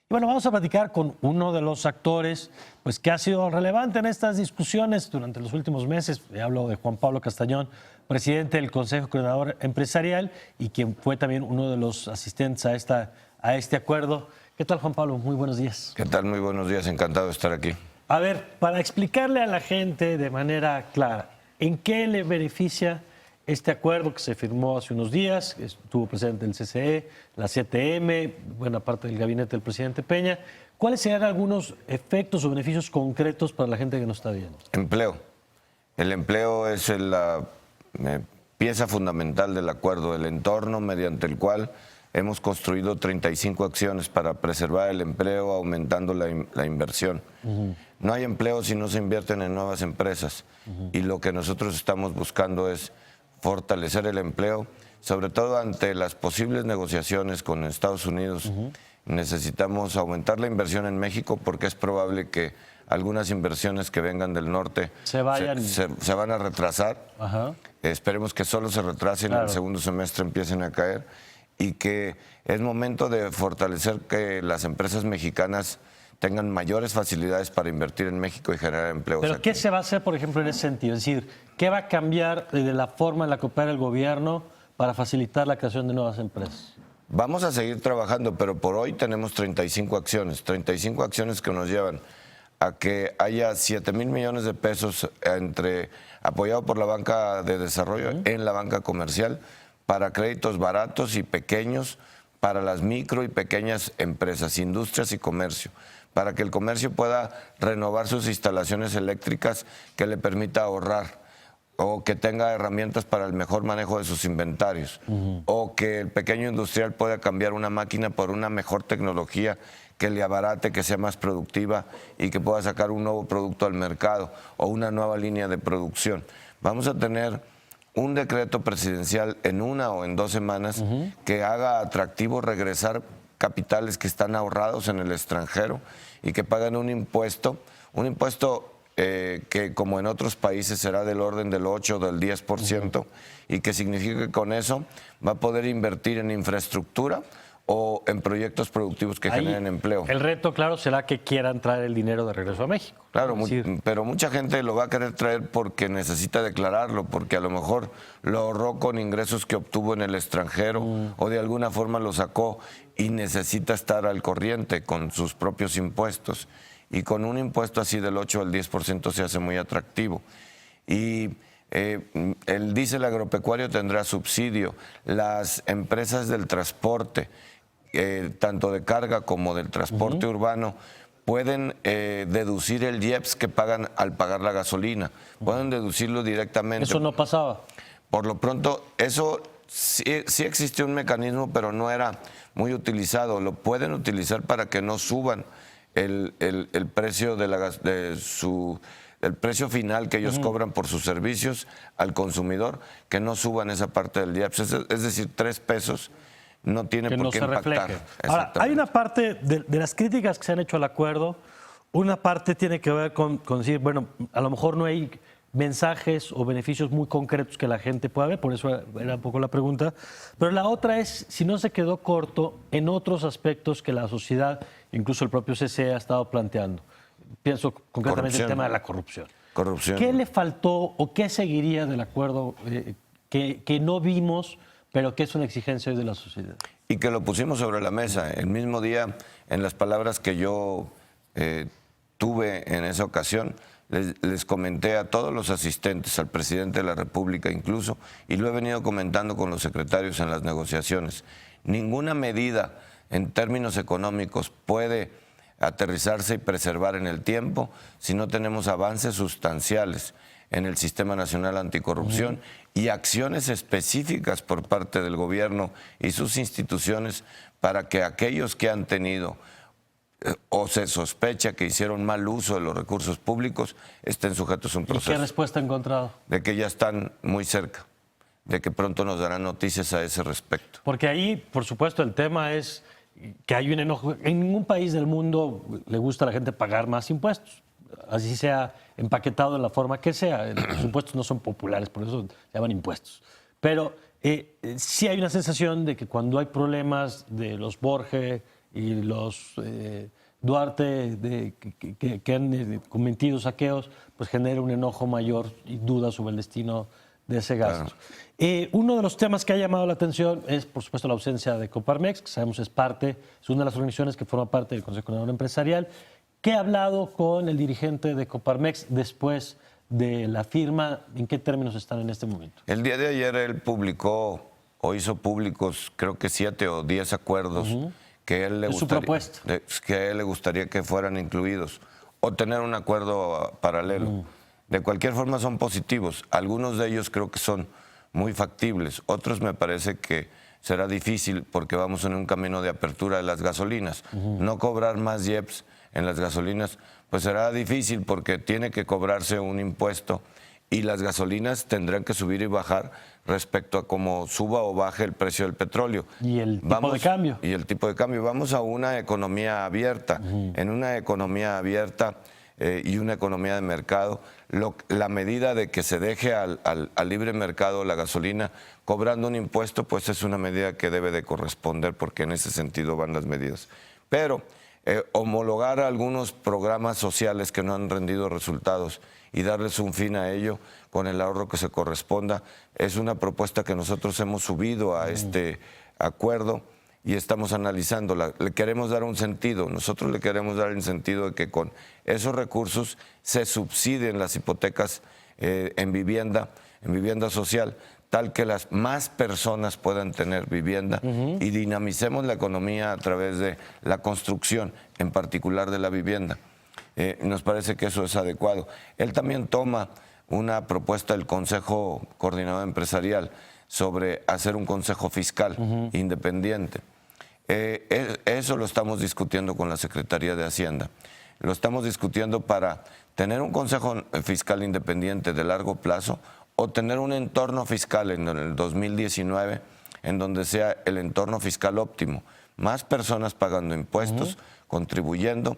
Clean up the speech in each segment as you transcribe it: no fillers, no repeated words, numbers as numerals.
Y bueno, vamos a platicar con uno de los actores pues, que ha sido relevante en estas discusiones durante los últimos meses. Hablo de Juan Pablo Castañón, presidente del Consejo Coordinador Empresarial y quien fue también uno de los asistentes a este acuerdo. ¿Qué tal, Juan Pablo? Muy buenos días. ¿Qué tal? Muy buenos días. Encantado de estar aquí. A ver, para explicarle a la gente de manera clara, ¿en qué le beneficia este acuerdo que se firmó hace unos días? Estuvo presente el CCE, la CTM, buena parte del gabinete del presidente Peña. ¿Cuáles serían algunos efectos o beneficios concretos para la gente que nos está viendo? Empleo. El empleo es la pieza fundamental del acuerdo, el entorno mediante el cual hemos construido 35 acciones para preservar el empleo, aumentando la inversión. No hay empleo si no se invierten en nuevas empresas. Y lo que nosotros estamos buscando es fortalecer el empleo, sobre todo ante las posibles negociaciones con Estados Unidos. Necesitamos aumentar la inversión en México porque es probable que algunas inversiones que vengan del norte se van a retrasar. Esperemos que solo se retrasen, en el segundo semestre empiecen a caer, y que es momento de fortalecer que las empresas mexicanas tengan mayores facilidades para invertir en México y generar empleos. ¿Pero aquí. qué se va a hacer, por ejemplo, en ese sentido? Es decir, ¿qué va a cambiar de la forma en la que opera el gobierno para facilitar la creación de nuevas empresas? Vamos a seguir trabajando, pero por hoy tenemos 35 acciones que nos llevan a que haya 7,000 millones de pesos apoyado por la banca de desarrollo en la banca comercial para créditos baratos y pequeños para las micro y pequeñas empresas, industrias y comercio, para que el comercio pueda renovar sus instalaciones eléctricas que le permita ahorrar, o que tenga herramientas para el mejor manejo de sus inventarios, o que el pequeño industrial pueda cambiar una máquina por una mejor tecnología que le abarate, que sea más productiva y que pueda sacar un nuevo producto al mercado o una nueva línea de producción. Vamos a tener un decreto presidencial en 1 o en 2 semanas que haga atractivo regresar capitales que están ahorrados en el extranjero y que paguen un impuesto que como en otros países será del orden del 8 o del 10%, y que significa que con eso va a poder invertir en infraestructura o en proyectos productivos que generen empleo. El reto, claro, será que quieran traer el dinero de regreso a México. Claro, pero mucha gente lo va a querer traer porque necesita declararlo, porque a lo mejor lo ahorró con ingresos que obtuvo en el extranjero o de alguna forma lo sacó y necesita estar al corriente con sus propios impuestos. Y con un impuesto así del 8 al 10% se hace muy atractivo. Y el diésel agropecuario tendrá subsidio. Las empresas del transporte, tanto de carga como del transporte urbano, pueden deducir el IEPS que pagan al pagar la gasolina. Pueden deducirlo directamente. Eso no pasaba. Por lo pronto, eso sí existió un mecanismo, pero no era muy utilizado. Lo pueden utilizar para que no suban el precio el precio final que ellos cobran por sus servicios al consumidor, que no suban esa parte del IEPS. Es decir, 3 pesos no tiene por qué impactar. Ahora, hay una parte de las críticas que se han hecho al acuerdo, una parte tiene que ver con decir, bueno, a lo mejor no hay mensajes o beneficios muy concretos que la gente pueda ver, por eso era un poco la pregunta, pero la otra es si no se quedó corto en otros aspectos que la sociedad, incluso el propio CCE, ha estado planteando. Pienso concretamente en el tema de la corrupción. ¿Qué le faltó o qué seguiría del acuerdo que no vimos, pero que es una exigencia hoy de la sociedad? Y que lo pusimos sobre la mesa. El mismo día, en las palabras que yo tuve en esa ocasión, les comenté a todos los asistentes, al presidente de la República incluso, y lo he venido comentando con los secretarios en las negociaciones. Ninguna medida en términos económicos puede aterrizarse y preservar en el tiempo si no tenemos avances sustanciales en el Sistema Nacional Anticorrupción y acciones específicas por parte del gobierno y sus instituciones para que aquellos que han tenido o se sospecha que hicieron mal uso de los recursos públicos estén sujetos a un proceso. ¿Y qué respuesta ha encontrado? De que ya están muy cerca, de que pronto nos darán noticias a ese respecto. Porque ahí, por supuesto, el tema es que hay un enojo. En ningún país del mundo le gusta a la gente pagar más impuestos, así sea empaquetado de la forma que sea. Los impuestos no son populares, por eso se llaman impuestos. Pero sí hay una sensación de que cuando hay problemas de los Borge y los Duarte que han cometido saqueos, pues genera un enojo mayor y dudas sobre el destino de ese gasto. Claro. Uno de los temas que ha llamado la atención es, por supuesto, la ausencia de Coparmex, que sabemos es una de las organizaciones que forma parte del Consejo Coordinador Empresarial. ¿Qué ha hablado con el dirigente de Coparmex después de la firma? ¿En qué términos están en este momento? El día de ayer él publicó o hizo públicos, creo que 7 o 10 acuerdos que él le que él le gustaría que fueran incluidos o tener un acuerdo paralelo. De cualquier forma son positivos. Algunos de ellos creo que son muy factibles. Otros me parece que será difícil porque vamos en un camino de apertura de las gasolinas. No cobrar más IEPS en las gasolinas, pues será difícil porque tiene que cobrarse un impuesto y las gasolinas tendrán que subir y bajar respecto a cómo suba o baje el precio del petróleo. Y el tipo de cambio. Y el tipo de cambio. Vamos a una economía abierta. En una economía abierta y una economía de mercado, la medida de que se deje al libre mercado la gasolina cobrando un impuesto, pues es una medida que debe de corresponder porque en ese sentido van las medidas. Pero homologar algunos programas sociales que no han rendido resultados y darles un fin a ello con el ahorro que se corresponda es una propuesta que nosotros hemos subido a este acuerdo y estamos analizándola. Le queremos dar un sentido, nosotros le queremos dar el sentido de que con esos recursos se subsidien las hipotecas en vivienda social, tal que las más personas puedan tener vivienda y dinamicemos la economía a través de la construcción, en particular de la vivienda. Nos parece que eso es adecuado. Él también toma una propuesta del Consejo Coordinador Empresarial sobre hacer un consejo fiscal independiente. Eso lo estamos discutiendo con la Secretaría de Hacienda. Lo estamos discutiendo para tener un consejo fiscal independiente de largo plazo o tener un entorno fiscal en el 2019 en donde sea el entorno fiscal óptimo. Más personas pagando impuestos, contribuyendo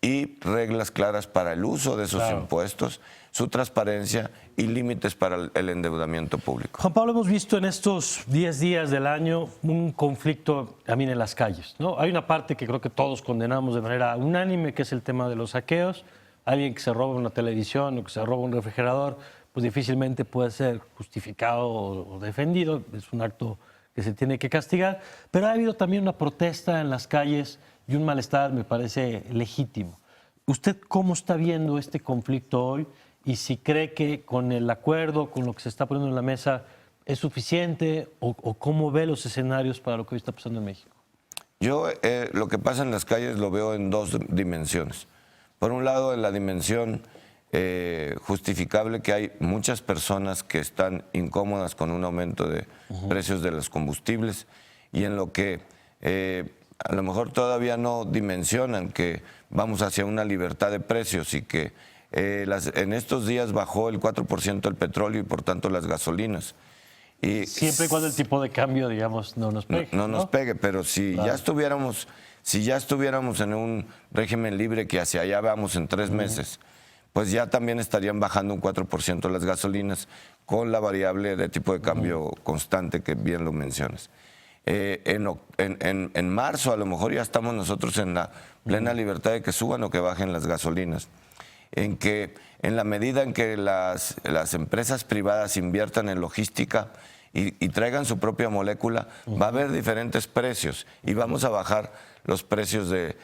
y reglas claras para el uso de esos impuestos, su transparencia y límites para el endeudamiento público. Juan Pablo, hemos visto en estos 10 días del año un conflicto también en las calles, ¿no? Hay una parte que creo que todos condenamos de manera unánime, que es el tema de los saqueos. Alguien que se roba una televisión o que se roba un refrigerador, pues difícilmente puede ser justificado o defendido. Es un acto que se tiene que castigar. Pero ha habido también una protesta en las calles y un malestar, me parece, legítimo. ¿Usted cómo está viendo este conflicto hoy? Y si cree que con el acuerdo, con lo que se está poniendo en la mesa, ¿es suficiente? ¿O cómo ve los escenarios para lo que hoy está pasando en México? Yo lo que pasa en las calles lo veo en dos dimensiones. Por un lado, en la dimensión justificable que hay muchas personas que están incómodas con un aumento de precios de los combustibles y en lo que a lo mejor todavía no dimensionan que vamos hacia una libertad de precios y que en estos días bajó el 4% el petróleo y por tanto las gasolinas. Y siempre y cuando el tipo de cambio, digamos, no nos pegue. No nos pegue, pero si ya estuviéramos en un régimen libre que hacia allá vamos en 3 meses, pues ya también estarían bajando un 4% las gasolinas con la variable de tipo de cambio constante que bien lo mencionas. En marzo a lo mejor ya estamos nosotros en la plena libertad de que suban o que bajen las gasolinas. En la medida en que las empresas privadas inviertan en logística y traigan su propia molécula, va a haber diferentes precios y vamos a bajar los precios de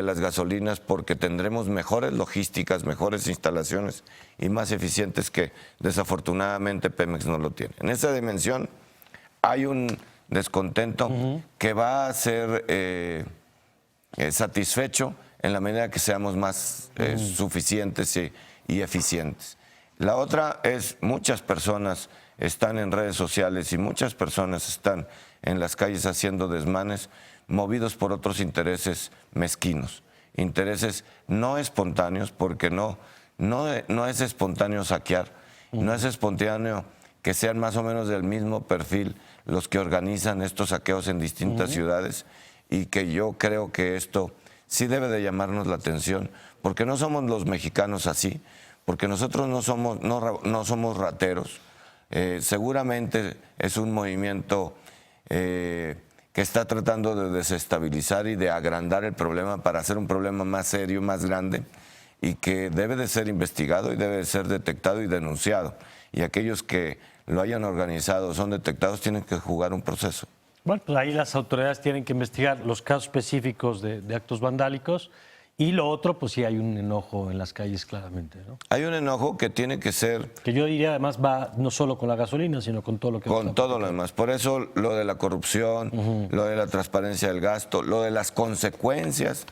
las gasolinas porque tendremos mejores logísticas, mejores instalaciones y más eficientes que desafortunadamente Pemex no lo tiene. En esa dimensión hay un descontento que va a ser satisfecho en la medida que seamos más suficientes y eficientes. La otra es muchas personas están en redes sociales y muchas personas están en las calles haciendo desmanes movidos por otros intereses mezquinos, intereses no espontáneos, porque no es espontáneo saquear, no es espontáneo que sean más o menos del mismo perfil los que organizan estos saqueos en distintas ciudades y que yo creo que esto sí debe de llamarnos la atención, porque no somos los mexicanos así, porque nosotros no somos rateros. Seguramente es un movimiento que que está tratando de desestabilizar y de agrandar el problema para hacer un problema más serio, más grande, y que debe de ser investigado y debe de ser detectado y denunciado. Y aquellos que lo hayan organizado, son detectados, tienen que jugar un proceso. Bueno, pues ahí las autoridades tienen que investigar los casos específicos de actos vandálicos, y lo otro, pues sí hay un enojo en las calles claramente, ¿no? Hay un enojo que tiene que ser... Que yo diría además va no solo con la gasolina, sino con todo lo que... Con todo lo demás. Por eso lo de la corrupción, lo de la transparencia del gasto, lo de las consecuencias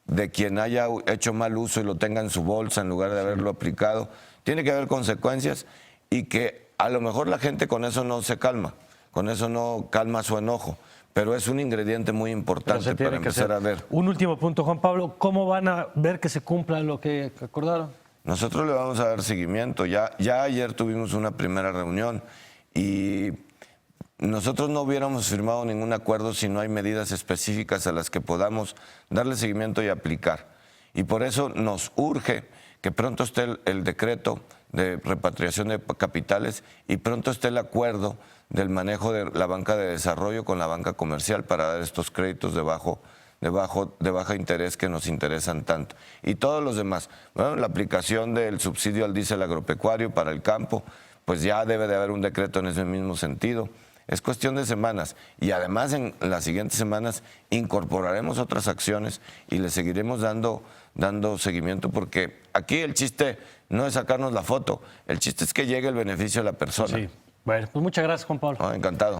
de quien haya hecho mal uso y lo tenga en su bolsa en lugar de haberlo aplicado. Tiene que haber consecuencias, y que a lo mejor la gente con eso no se calma, con eso no calma su enojo. Pero es un ingrediente muy importante para empezar a ver. Un último punto, Juan Pablo. ¿Cómo van a ver que se cumpla lo que acordaron? Nosotros le vamos a dar seguimiento. Ya ayer tuvimos una primera reunión y nosotros no hubiéramos firmado ningún acuerdo si no hay medidas específicas a las que podamos darle seguimiento y aplicar. Y por eso nos urge que pronto esté el decreto de repatriación de capitales y pronto esté el acuerdo del manejo de la banca de desarrollo con la banca comercial para dar estos créditos de baja interés que nos interesan tanto. Y todos los demás. Bueno, la aplicación del subsidio al diésel agropecuario para el campo, pues ya debe de haber un decreto en ese mismo sentido. Es cuestión de semanas, y además en las siguientes semanas incorporaremos otras acciones y le seguiremos dando seguimiento, porque aquí el chiste no es sacarnos la foto, el chiste es que llegue el beneficio a la persona. Sí. Bueno, pues muchas gracias, Juan Pablo. Encantado.